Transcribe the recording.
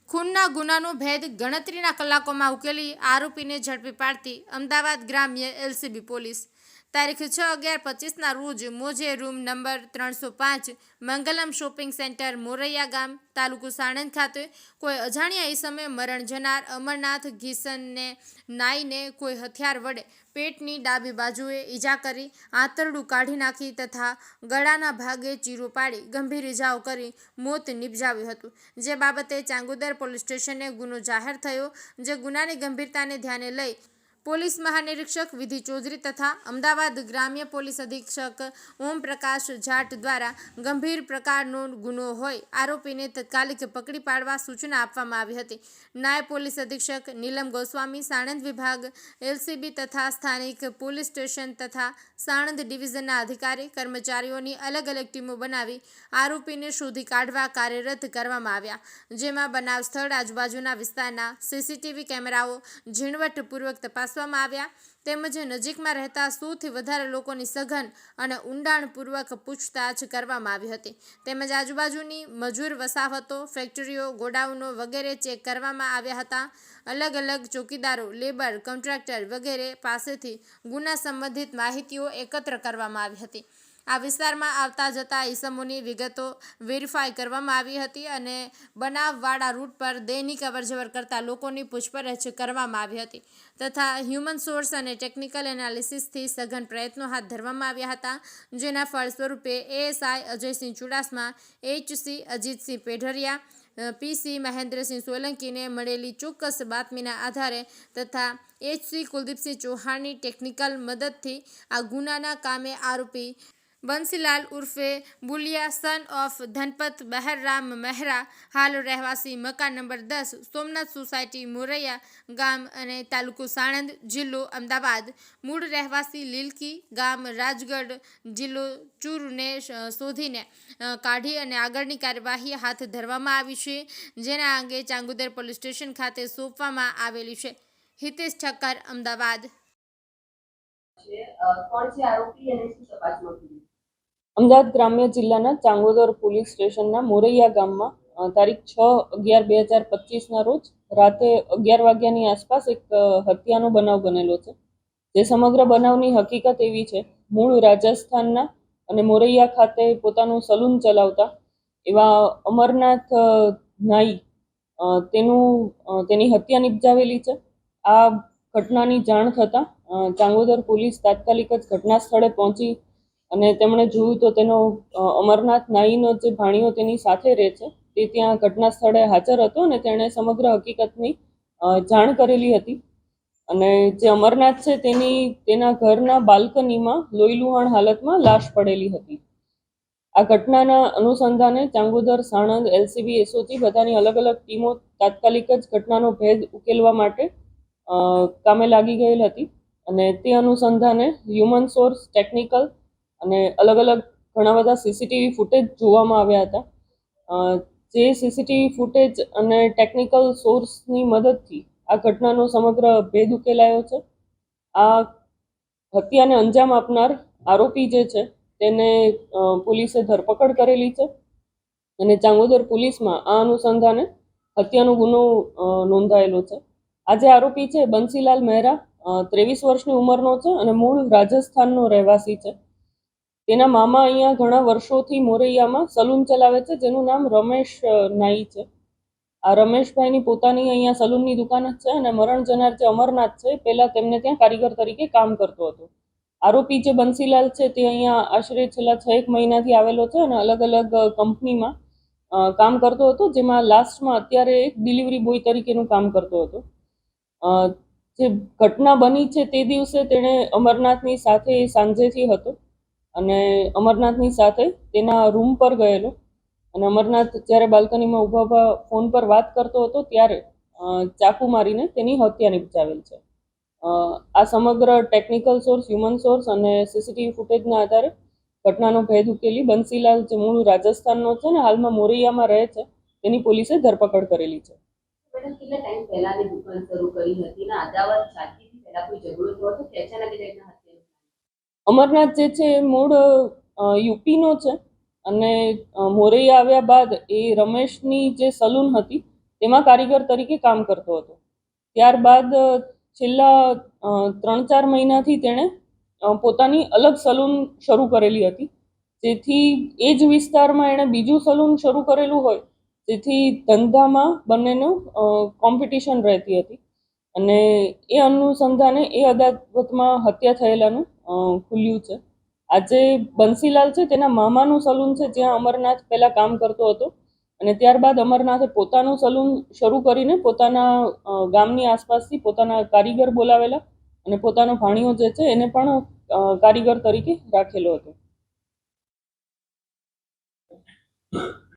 ખૂનના ગુનાનો ભેદ ગણતરીના કલાકોમાં ઉકેલી આરોપીને ઝડપી પાડતી અમદાવાદ ગ્રામ્ય એલસીબી પોલીસ તારીખ 6/11/25ના રોજ મોજે room number 305 Mangalam shopping centre Moraiya ગામ તાલુકો સાણંદ ખાતે કોઈ અજાણ્યા ઈસમે મરણ જનાર અમરનાથ ઘીસનને નાઈને કોઈ હથિયાર વડે પેટની ડાબી બાજુએ ઈજા કરી આંતરડું કાઢી નાખી તથા ગળાના ભાગે ચીરો પાડી ગંભીર ઈજાઓ કરી મોત નિપજાવ્યું હતું, જે બાબતે ચાંગોદર પોલીસ સ્ટેશને ગુનો જાહેર થયો, જે ગુનાની ગંભીરતાને ધ્યાને લઈ પોલીસ મહાનિરીક્ષક વિધિ ચૌધરી તથા અમદાવાદ ગ્રામ્ય પોલીસ અધિક્ષક ઓમ પ્રકાશ જાટ દ્વારા ગંભીર પ્રકારનો ગુનો હોય આરોપીને તાત્કાલિક પકડી પાડવા સૂચના આપવામાં આવી હતી. નાયબ પોલીસ અધિક્ષક નીલમ ગોસ્વામી, સાણંદ વિભાગ એલસીબી તથા સ્થાનિક પોલીસ સ્ટેશન તથા સાણંદ ડિવિઝનના અધિકારી કર્મચારીઓની અલગ અલગ ટીમો બનાવી આરોપીને શોધી કાઢવા કાર્યરત કરવામાં આવ્યા, જેમાં બનાવ સ્થળ આજુબાજુના વિસ્તારના સીસીટીવી કેમેરાઓ ઝીણવટપૂર્વક તપાસવામાં આવ્યા તેમજ નજીકમાં રહેતા 100થી વધારે લોકોની સઘન અને ઊંડાણપૂર્વક પૂછતાછ કરવામાં આવી હતી તેમજ આજુબાજુની મજૂર વસાહતો, ફેક્ટરીઓ, ગોડાઉનો વગેરે ચેક કરવામાં આવ્યા હતા. અલગ અલગ ચોકીદારો, લેબર, કોન્ટ્રાક્ટર વગેરે પાસેથી ગુના સંબંધિત માહિતીઓ એકત્ર કરવામાં આવી હતી. આ વિસ્તારમાં આવતા જતા ઈસમોની વિગતો વેરીફાઈ કરવામાં આવી હતી અને બનાવવાળા રૂટ પર દૈનિક અવરજવર કરતા લોકોની પૂછપરછ કરવામાં આવી હતી તથા હ્યુમન સોર્સ અને ટેકનિકલ એનાલિસિસથી સઘન પ્રયત્નો હાથ ધરવામાં આવ્યા હતા, જેના ફળ સ્વરૂપે એએસઆઈ અજયસિંહ ચુડાસમા, એચસી અજીતસિંહ પેઢરિયા, પીસી મહેન્દ્રસિંહ સોલંકીને મળેલી ચોક્કસ બાતમીના આધારે તથા એચસી કુલદીપસિંહ ચૌહાણની ટેકનિકલ મદદથી આ ગુનાના કામે આરોપી બંસીલાલ ઉર્ફે બુલિયા સન ઓફ ધનપત બહેરરામ મહેરા, હાલ રહેવાસી મકાન નંબર 10 સોમનાથ સોસાયટી મોરૈયા ગામ અને તાલુકો સાણંદ, જિલ્લો અમદાવાદ, મૂળ રહેવાસી લીલકી ગામ રાજગઢ, જિલ્લો ચૂરને શોધીને કાઢી અને આગળની કાર્યવાહી હાથ ધરવામાં આવી છે, જેના અંગે ચાંગોદર પોલીસ સ્ટેશન ખાતે સોંપવામાં આવેલી છે. હિતેશ ઠક્કર, અમદાવાદ. અમદાવાદ ગ્રામ્ય જિલ્લાના ચાંગોદર પોલીસ સ્ટેશનના મોરૈયા ગામમાં તારીખ 6/11/2025ના રોજ રાતે 11 વાગ્યાની આસપાસ એક હત્યાનો બનાવ બનેલો છે. જે સમગ્ર બનાવની હકીકત એવી છે, મૂળ રાજસ્થાનના અને મોરૈયા ખાતે પોતાનું સલૂન ચલાવતા એવા અમરનાથ નાઈ તેની હત્યા નિપજાવેલી છે. આ ઘટનાની જાણ થતાં ચાંગોદર પોલીસ તાત્કાલિક જ ઘટના સ્થળે પહોંચી અને તેમણે જોયું તો તેનો અમરનાથ નાઈનો જે ભાણિયો તેની સાથે રહે છે તે ત્યાં ઘટના સ્થળે હાજર હતો અને તેણે સમગ્ર હકીકતની જાણ કરેલી હતી અને જે અમરનાથ છે તેના ઘરના બાલ્કનીમાં લોહીલુહાણ હાલતમાં લાશ પડેલી હતી. આ ઘટનાના અનુસંધાને ચાંગોદર, સાણંદ, એલસીબી, એસઓજી બધાની અલગ અલગ ટીમો તાત્કાલિક જ ઘટનાનો ભેદ ઉકેલવા માટે કામે લાગી ગયેલ હતી અને તે અનુસંધાને હ્યુમન સોર્સ, ટેકનિકલ અને અલગ અલગ ઘણા બધા સીસીટીવી ફૂટેજ જોવામાં આવ્યા હતા. જે સીસીટીવી ફૂટેજ અને ટેકનિકલ સોર્સની મદદથી આ ઘટનાનો સમગ્ર ભેદ ઉકેલાયો છે. આ હત્યાને અંજામ આપનાર આરોપી જે છે તેને પોલીસે ધરપકડ કરેલી છે અને ચાંગોદર પોલીસમાં આ અનુસંધાને હત્યાનો ગુનો નોંધાયેલો છે. આ જે આરોપી છે બંસીલાલ મહેરા 23 વર્ષની ઉંમરનો છે અને મૂળ રાજસ્થાનનો રહેવાસી છે. તેના મામા અહીંયા ઘણા વર્ષોથી મોરૈયામાં સલૂન ચલાવે છે, જેનું નામ રમેશ નાઈ છે. આ રમેશભાઈની પોતાની અહીંયા સલૂનની દુકાન જ છે અને મરણ જનાર જે અમરનાથ છે પહેલા તેમને ત્યાં કારીગર તરીકે કામ કરતો હતો. આરોપી જે બંસીલાલ છે તે અહીંયા આશરે છેલ્લા 6 મહિનાથી આવેલો છે અને અલગ અલગ કંપનીમાં કામ કરતો હતો, જેમાં લાસ્ટમાં અત્યારે એક ડિલિવરી બોય તરીકેનું કામ કરતો હતો. જે ઘટના બની છે તે દિવસે તેણે અમરનાથની સાથે સાંજેથી હતો અને અમરનાથની સાથે તેના રૂમ પર ગયેલો અને અમરનાથ જ્યારે બાલ્કનીમાં ઊભા ફોન પર વાત કરતો હતો ત્યારે ચાકુ મારીને તેની હત્યા નિપજાવેલ છે. આ સમગ્ર ટેકનિકલ સોર્સ, હ્યુમન સોર્સ અને સીસીટીવી ફૂટેજના આધારે ઘટનાનો ભેદ ઉકેલી બંસીલાલ જે મૂળ રાજસ્થાનનો છે ને હાલમાં મોરૈયામાં રહે છે તેની પોલીસે ધરપકડ કરેલી છે. અમરનાથ જે છે મૂળ યુપીનો છે અને મોરૈયા આવ્યા બાદ એ રમેશની જે સલૂન હતી તેમાં કારીગર તરીકે કામ કરતો હતો. ત્યારબાદ છેલ્લા 3-4 મહિનાથી તેણે પોતાની અલગ સલૂન શરૂ કરેલી હતી, જેથી એ જ વિસ્તારમાં એણે બીજું સલૂન શરૂ કરેલું હોય, જેથી ધંધામાં બંનેનું કોમ્પિટિશન રહેતી હતી અને એ અનુસંધાને એ અદાવતમાં હત્યા થયેલાનું ખુલ્યું છે. આજે બંસીલાલ છે તેના મામાનું સલૂન છે, જ્યાં અમરનાથ પહેલા કામ કરતો હતો અને ત્યારબાદ અમરનાથે પોતાનું સલૂન શરૂ કરીને પોતાના ગામની આસપાસથી પોતાના કારીગર બોલાવેલા અને પોતાનો ભાણિયો જે છે એને પણ કારીગર તરીકે રાખેલો હતો.